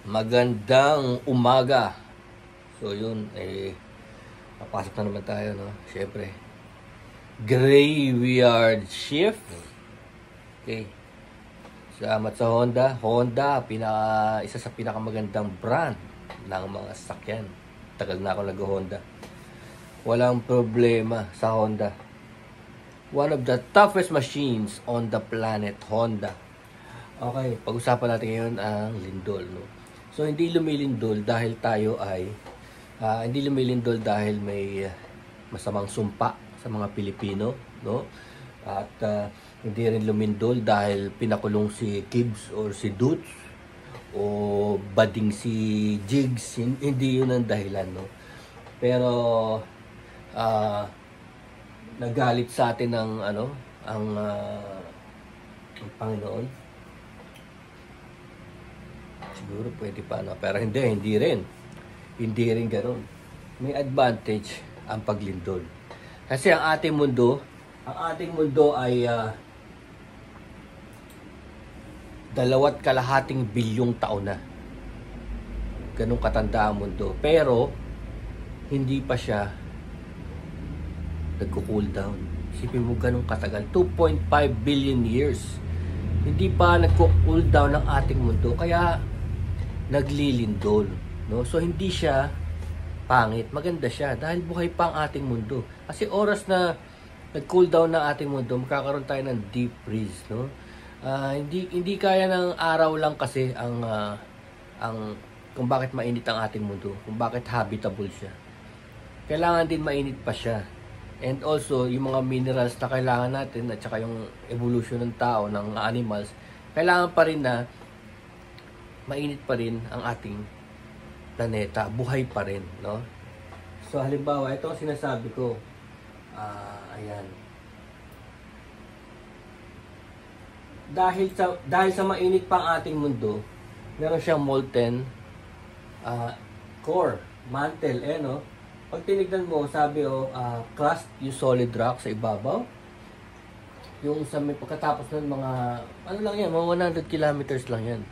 Magandang umaga. So yun, papasok na naman tayo, no? Siyempre, graveyard shift. Okay. Salamat sa Honda. Honda, isa sa pinakamagandang brand ng mga sasakyan. Tagal na ako nag-Honda. Walang problema sa Honda. One of the toughest machines on the planet, Honda. Okay, pag-usapan natin ngayon ang lindol, no? So, hindi lumilindol dahil tayo ay, hindi lumilindol dahil may masamang sumpa sa mga Pilipino, no? At hindi rin lumindol dahil pinakulong si Gibbs or si Dutz o bading si Jigs. Hindi yun ang dahilan, no? Pero, nagalit sa atin ng, ang Panginoon. Siguro pwede pa, no? Pero hindi rin. Hindi rin ganoon. May advantage ang paglindol. Kasi ang ating mundo ay 2.5 bilyong taon na. Ganun katanda ang mundo. Pero, hindi pa siya nagko-cool down. Isipin mo ganun katagal. 2.5 billion years. Hindi pa nagko-cool down ang ating mundo. Kaya, naglilindol, no? So hindi siya pangit, maganda siya dahil buhay pa ang ating mundo. Kasi oras na nag-cool down na ating mundo, magkakaroon tayo ng deep freeze, no? Hindi kaya ng araw lang kasi ang kung bakit mainit ang ating mundo, kung bakit habitable siya. Kailangan din mainit pa siya. And also, yung mga minerals na kailangan natin at saka yung evolution ng tao, ng animals, kailangan pa rin na mainit pa rin ang ating planeta, buhay pa rin, no? So halimbawa, ito ang sinasabi ko. Ayan. Dahil sa mainit pa ang ating mundo, meron siyang molten core, mantle, no? Pag tinignan mo, sabi crust, yung solid rock sa ibabaw. Yung sa may pagkatapos ng mga, lang yan, mga 100 kilometers lang yan.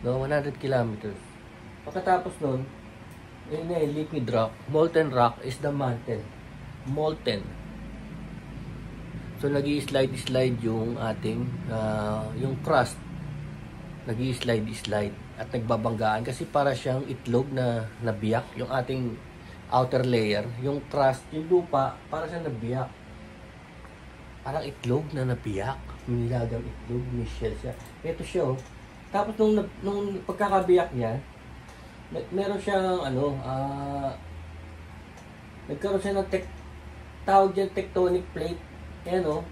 No, 100 kilometers. Pagkatapos nun, liquid rock, molten rock is the mantle. Molten. So, nag-i-slide yung ating, yung crust. Nag-i-slide at nagbabanggaan kasi para siyang itlog na nabiyak. Yung ating outer layer, yung crust, yung lupa, para siyang nabiyak. Parang itlog na nabiyak. Nilagang itlog, may shell siya. Ito siya, Tapos nung pagkakabiyak niya, meron siyang nagkaroon siya ng tawag dyan tectonic plate. Ayan,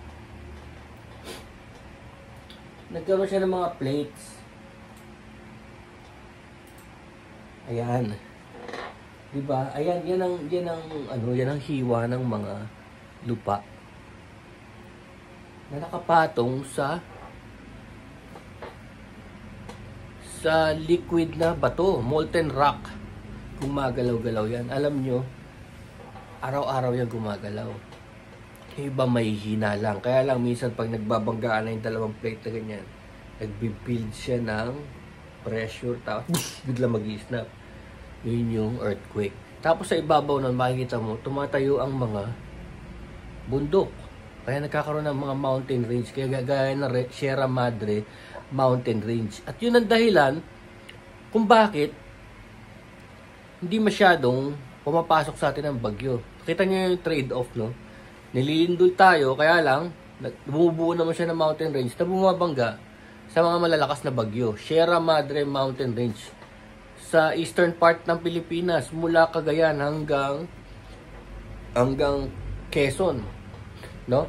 nagkaroon siya ng mga plates. Ayan. Diba? Ayan, yan ang hiwa ng mga lupa na nakapatong sa liquid na bato, molten rock. Gumagalaw-galaw yan. Alam nyo, araw-araw yan gumagalaw. Iba may hina lang. Kaya lang minsan pag nagbabanggaan na yung dalawang plate na ganyan, nagbibuild siya ng pressure, tapos bigla mag-i-snap. Yun yung earthquake. Tapos sa ibabaw nun, makikita mo, tumatayo ang mga bundok. Kaya nagkakaroon ng mga mountain range. Kaya gaya ng Sierra Madre mountain range. At yun ang dahilan kung bakit hindi masyadong pumapasok sa atin ang bagyo. Kita niyo yung trade-off, no? Nililindol tayo, kaya lang bumubuo naman siya ng mountain range na bumabangga sa mga malalakas na bagyo. Sierra Madre mountain range sa eastern part ng Pilipinas, mula Cagayan hanggang Quezon, no?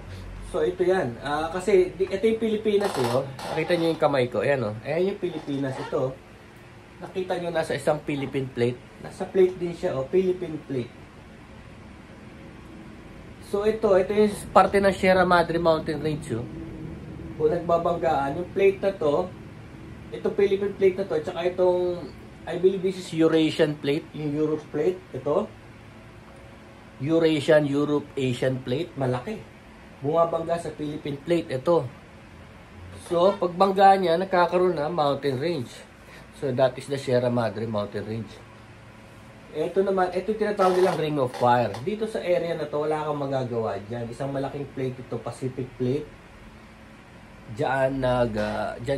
So, ito yan. Kasi, ito yung Pilipinas, Nakita nyo yung kamay ko. Ayan, Ayan yung Pilipinas. Ito. Nakita nyo nasa isang Philippine plate. Nasa plate din siya, Philippine plate. So, ito yung parte ng Sierra Madre Mountain Range, Kung nagbabanggaan, yung plate na to, itong Philippine plate na to, tsaka itong, I believe this is Eurasian plate, yung Europe plate. Ito. Eurasian, Europe, Asian plate. Malaki. Bumabangga sa Philippine plate. Ito. So, pagbangga niya, nagkakaroon na mountain range. So that is the Sierra Madre Mountain Range. Ito naman, ito tinatawag nilang Ring of Fire. Dito sa area na to, wala kang magagawa dyan. Isang malaking plate ito, Pacific Plate. Diyan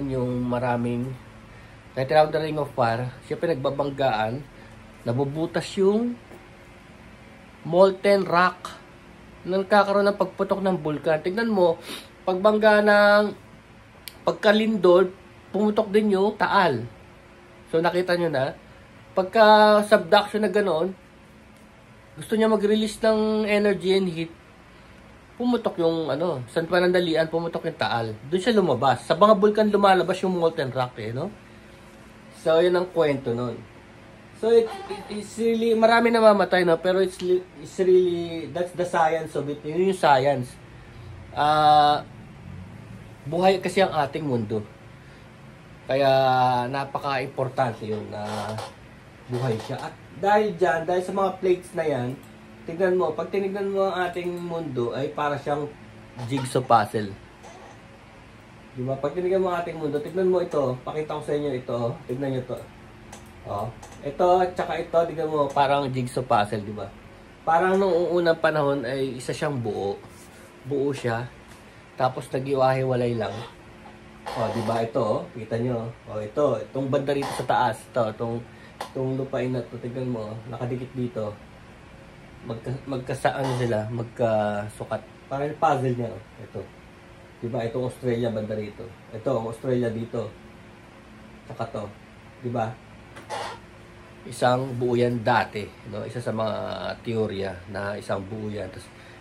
yung maraming tinatawag na Ring of Fire. Siyempre nagbabanggaan, nabubutas yung molten rock na nagkakaroon ng pagputok ng bulkan. Tignan mo, pagbangga ng pagkalindol, pumutok din yung taal. So nakita nyo na, pagka subduction na gano'n, gusto niya mag-release ng energy and heat, pumutok yung saan panandalian, pumutok yung taal. Doon siya lumabas. Sa mga bulkan lumalabas yung molten rock no? So yun ang kwento nun. So it's really, marami namamatay, no? Pero it's really, that's the science of it. Yun yung science. Buhay kasi ang ating mundo. Kaya napaka-importante yun na buhay siya. At dahil sa mga plates na yan, tignan mo, pag tinignan mo ang ating mundo, ay para siyang jigsaw puzzle. Diba? Pag tinignan mo ang ating mundo, tignan mo ito, pakita ko sa inyo ito, tignan nyo ito. Ito, at saka ito, tignan mo, parang jigsaw puzzle, di ba? Parang noong unang panahon ay isa siyang buo. Buo siya. Tapos nag-iwahiwalay lang. Di ba ito, kita nyo. Itong banda rito sa taas, itong lupain na ito, tignan mo, nakadikit dito. Magkasaan sila, magkasukat. Parang yung puzzle niya, ito. Di ba, itong Australia banda rito. Ito, ang Australia dito. Saka to, di ba? Isang buo yan dati, no? Isa sa mga teorya na isang buo yan.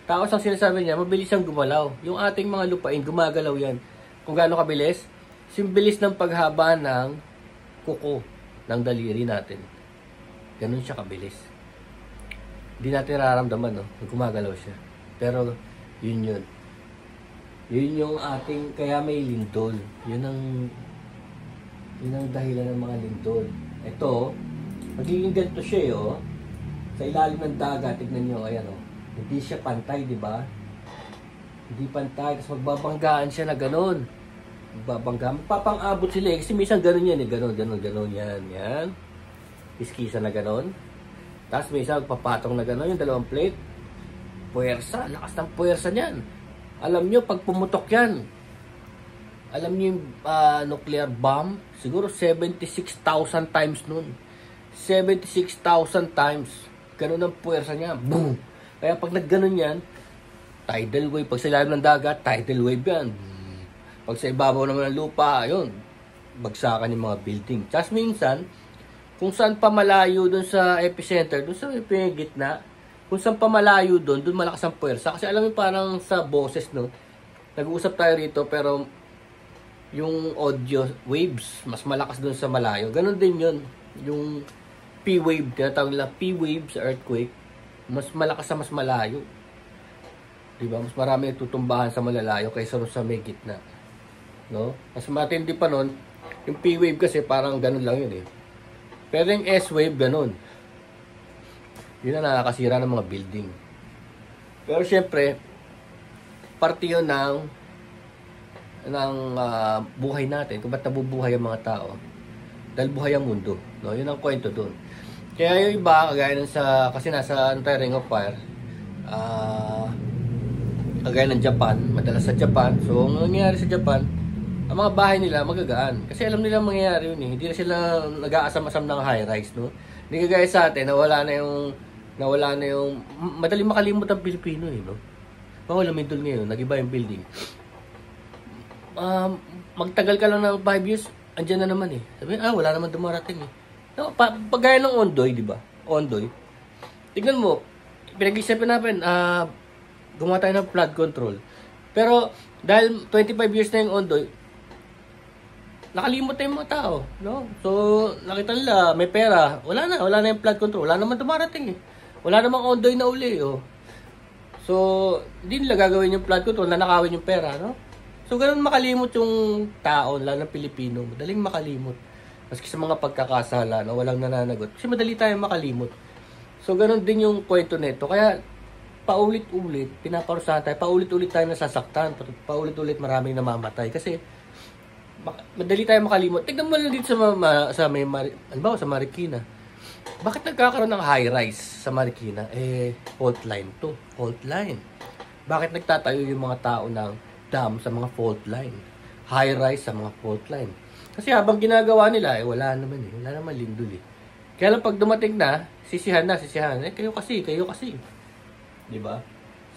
Tapos ang sinasabi niya, mabilis siyang gumalaw. Yung ating mga lupain, gumagalaw yan. Kung gaano kabilis, simbilis ng paghaba ng kuko ng daliri natin. Ganun siya kabilis. Hindi natin nararamdaman, no? Gumagalaw siya. Pero, yun. Yun yung ating, kaya may lindol. Yun ang dahilan ng mga lindol. Ito, magiging ganito siya, sa ilalim ng dagat, tignan nyo, ayan, hindi siya pantay, di ba? Hindi pantay, kasi magbabanggaan siya na ganun. Magbabangga, magpapang-abot sila, kasi minsan ganun yan, ganun, yan. Iskisa na ganun. Tapos minsan magpapatong na ganun, yung dalawang plate. Puwersa, lakas ng puwersa niyan. Alam nyo, pag pumutok yan, alam nyo yung nuclear bomb, siguro 76,000 times nun. 76,000 times. Ganun ang puwersa niya. Boom! Kaya pag nagganon yan, tidal wave. Pag sa ilalim ng dagat, tidal wave yan. Pag sa ibabaw naman ng lupa, ayun, bagsakan yung mga building. Tapos minsan, kung saan pa malayo dun sa epicenter, dun sa gitna, kung saan pa malayo dun malakas ang puwersa. Kasi alam mo parang sa boses, no? Nag-uusap tayo rito, pero yung audio waves, mas malakas dun sa malayo. Ganon din yun. Yung P-wave, tinatawag nila P-wave sa earthquake, mas malakas sa mas malayo. Diba? Mas marami tutumbahan sa malalayo kaysa sa may gitna. No? Mas matindi pa nun, yung P-wave kasi parang ganun lang yun eh. Pero yung S-wave ganun. Yun na nakakasira ng mga building. Pero syempre, parte yun ng buhay natin. Kung ba't nabubuhay ang mga tao? Dahil buhay ang mundo. No? Yun ang kwento dun. Kaya yung iba, kagaya nun kasi nasa Ring of Fire, kagaya ng Japan, madalas sa Japan. So, ang nangyayari sa Japan, ang mga bahay nila magagaan. Kasi alam nila ang mangyayari yun eh. Hindi na sila nag-aasam-asam ng high-rise, no? Hindi kagaya sa atin, nawala na yung, madaling makalimot ang Pilipino eh, no? Mga lumindol ngayon, nag-iba yung building. Magtagal ka lang ng 5 years, andyan na naman eh. Sabi, wala naman dumarating eh. No, pagaya ng Ondoy, di ba? Ondoy. Tignan mo, pinag-isipan natin, gumawa tayo ng flood control. Pero, dahil 25 years na yung Ondoy, nakalimot na yung mga tao. No? So, nakita nila, may pera. Wala na yung flood control. Wala naman dumarating eh. Wala namang Ondoy na uli. So, hindi nila gagawin yung flood control, nanakawin yung pera. No? So, ganun makalimot yung tao, lalo ng Pilipino. Madaling makalimot. Maski sa mga pagkakasala, no, walang nananagot. Kasi madali tayong makalimot. So, ganun din yung kwento nito. Kaya, paulit-ulit, pinaparusahan tayo, paulit-ulit tayo nasasaktan, paulit-ulit maraming namamatay. Kasi, madali tayo makalimot. Tignan mo lang dito sa Marikina. Bakit nagkakaroon ng high-rise sa Marikina? Fault line to. Fault line. Bakit nagtatayo yung mga tao ng dam sa mga fault line? High-rise sa mga fault line. Kasi habang ginagawa nila, wala naman Wala naman lindol Kaya lang pag dumating na, sisihan. Kayo kasi. Diba?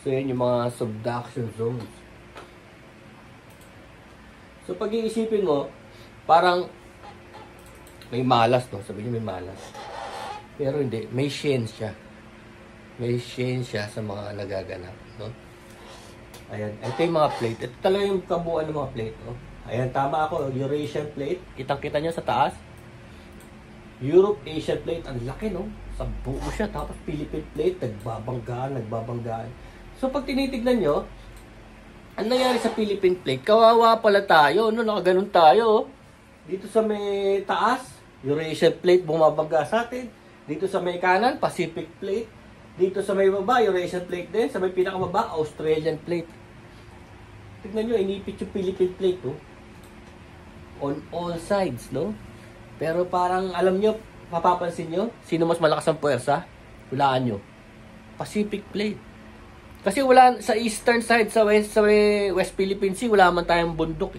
So, yan yung mga subduction zones. So, pag iisipin mo, parang may malas, no? Sabi niyo may malas. Pero hindi, may siyensya. May siyensya sa mga nagaganap, no? Ayan, ito yung mga plate. Ito talaga yung kabuuan ng mga plate, no? Ayan, tama ako. Eurasian plate. Kitang-kita nyo sa taas. Europe, Asian plate. Ang laki, no? Sa buo siya. Tapos Philippine plate. Nagbabanggaan. So, pag tinitignan nyo, ang nangyari sa Philippine plate, kawawa pala tayo, no? Nakaganon tayo. Dito sa may taas, Eurasian plate, bumabangga sa atin. Dito sa may kanan, Pacific plate. Dito sa may baba, Eurasian plate din. Sa may pinakababa, Australian plate. Tignan nyo, inipit yung Philippine plate, oh. On all sides, no? Pero parang, alam nyo, mapapansin nyo, sino mas malakas ang puwersa? Hulaan nyo. Pacific plate. Kasi wala, sa eastern side, sa West Philippine Sea, wala man tayong bundok,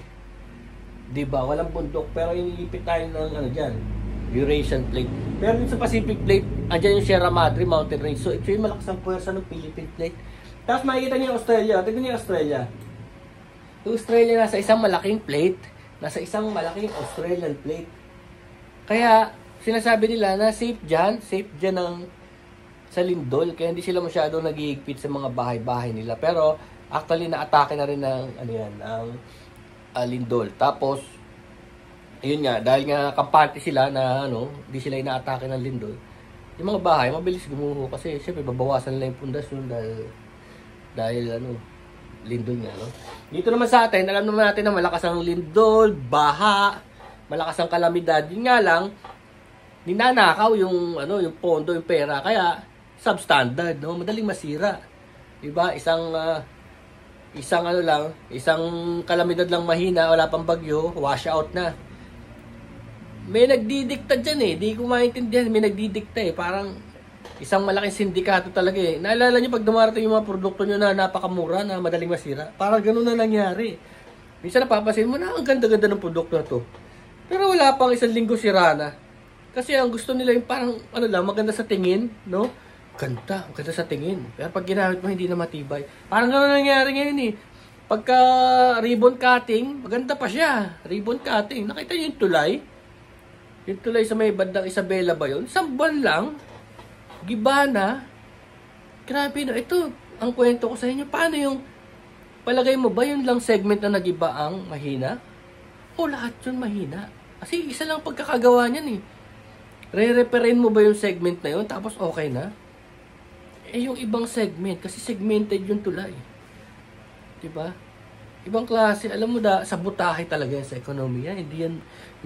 Diba? Walang bundok. Pero inilipit tayo ng, dyan, Eurasian plate. Pero dito sa Pacific plate, andyan yung Sierra Madre Mountain Range. So, ito yung malakas ang puwersa ng Philippine plate. Tapos makikita niyo yung Australia. Tignan niyo yung Australia. Yung Australia nasa isang malaking plate. Nasa isang malaking Australian plate. Kaya, sinasabi nila na safe dyan sa lindol. Kaya hindi sila masyado nagigipit sa mga bahay-bahay nila. Pero, actually, na-atake na rin ng, lindol. Tapos, ayun nga, dahil nga kampante sila na, hindi sila inaatake ng lindol. Yung mga bahay, mabilis gumuho. Kasi, syempre, babawasan nila yung pundasyon dahil lindol nga, no? Dito naman sa atin, alam naman natin na malakas ang lindol, baha, malakas ang kalamidad. Yun nga lang, ninanakaw yung pondo, yung pera. Kaya, substandard, no? Madaling masira. Diba? Isang kalamidad lang mahina, wala pang bagyo, wash out na. May nagdidikta dyan di ko maintindihan, may nagdidikta parang isang malaking sindikato talaga Naalala nyo pag dumarating yung mga produkto nyo na napakamura, na madaling masira, parang ganun na nangyari. Minsan napapansin mo na ang ganda-ganda ng produkto na to, pero wala pang isang linggo sira na. Kasi ang gusto nila yung parang maganda sa tingin, no? Ganda sa tingin. Pero pag ginamit mo, hindi na matibay. Parang ganun nangyari ngayon Pagka ribbon cutting, maganda pa siya. Ribbon cutting. Nakita niyo yung tulay? Yung tulay sa may bandang Isabela ba yun? Isang buwan lang. Giba na. Grabe na. Ito, ang kwento ko sa inyo. Paano yung, palagay mo ba yun lang segment na nagiba ang mahina? O lahat yun mahina? Kasi isa lang pagkakagawa niyan Re-referin mo ba yung segment na yun? Tapos okay na? Yung ibang segment, kasi segmented yung tulay. Diba? Ibang klase, alam mo sabotahe talaga yan sa ekonomiya. Hindi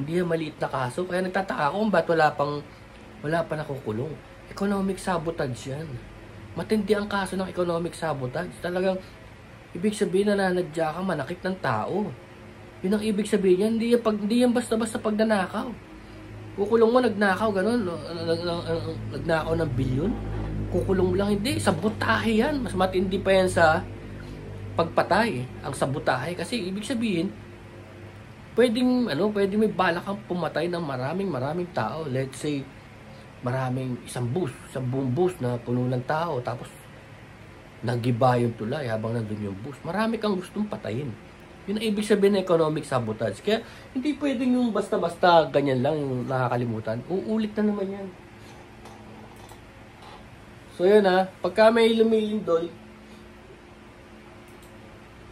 yan maliit na kaso. Kaya nagtataka ako kung ba't wala pa nakukulong. Economic sabotage yan. Matindi ang kaso ng economic sabotage. Talagang, ibig sabihin na nanadya ka, manakit ng tao. Yun ang ibig sabihin yan. Hindi yan basta-basta pagnanakaw. Kukulong mo, nagnakaw, ganun. Nagnakaw ng bilyon. Kukulong mo lang, hindi. Sabotahe yan. Mas matindi pa yan sa pagpatay. Ang sabotahe. Kasi ibig sabihin, pwedeng may balak kang pumatay ng maraming tao. Let's say, isang buong bus na puno ng tao. Tapos, nagiba yung tulay habang nandun yung bus. Marami kang gustong patayin. Yun ang ibig sabihin ng economic sabotage. Kaya, hindi pwedeng yung basta-basta ganyan lang yung nakakalimutan. Uulit na naman yan. So yun pagka may lumilindol,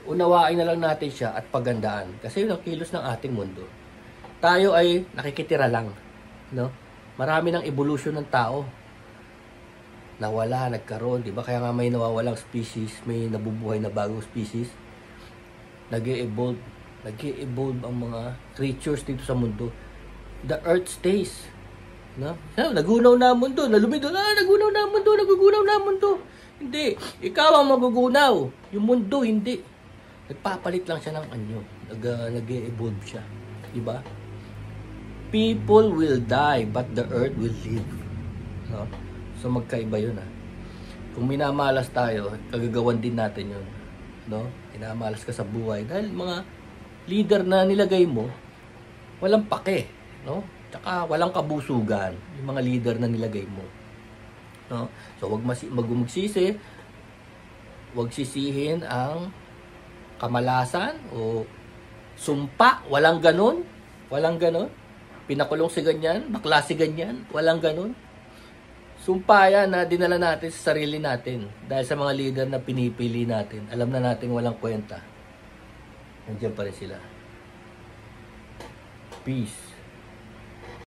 unawain na lang natin siya at pagandaan. Kasi yun ang kilos ng ating mundo. Tayo ay nakikitira lang, no? Marami ng evolution ng tao. Nawala, nagkaroon, di ba? Kaya nga may nawawalang species, may nabubuhay na bagong species. Nag-e-evolve ang mga creatures dito sa mundo. The earth stays. No? Nagunaw na ang mundo, nalumidol, nagunaw na ang mundo, nagugunaw na ang mundo. Hindi, ikaw ang magugunaw. Yung mundo, hindi. Nagpapalit lang siya ng nag-e-evolve siya. Diba? People will die, but the earth will live. No? So magkaiba yun Kung minamalas tayo, kagagawan din natin yun. No? Minamalas ka sa buhay. Dahil mga leader na nilagay mo, walang pake. No? Tsaka walang kabusugan. Yung mga leader na nilagay mo. No? So wag magsisi. Wag sisihin ang kamalasan o sumpa. Walang ganun. Walang ganun. Pinakulong si ganyan, bakla si ganyan, walang ganun. Sumpa yan na dinala natin sa sarili natin dahil sa mga leader na pinipili natin. Alam na natin walang kwenta. Nandiyan pa rin sila. Peace.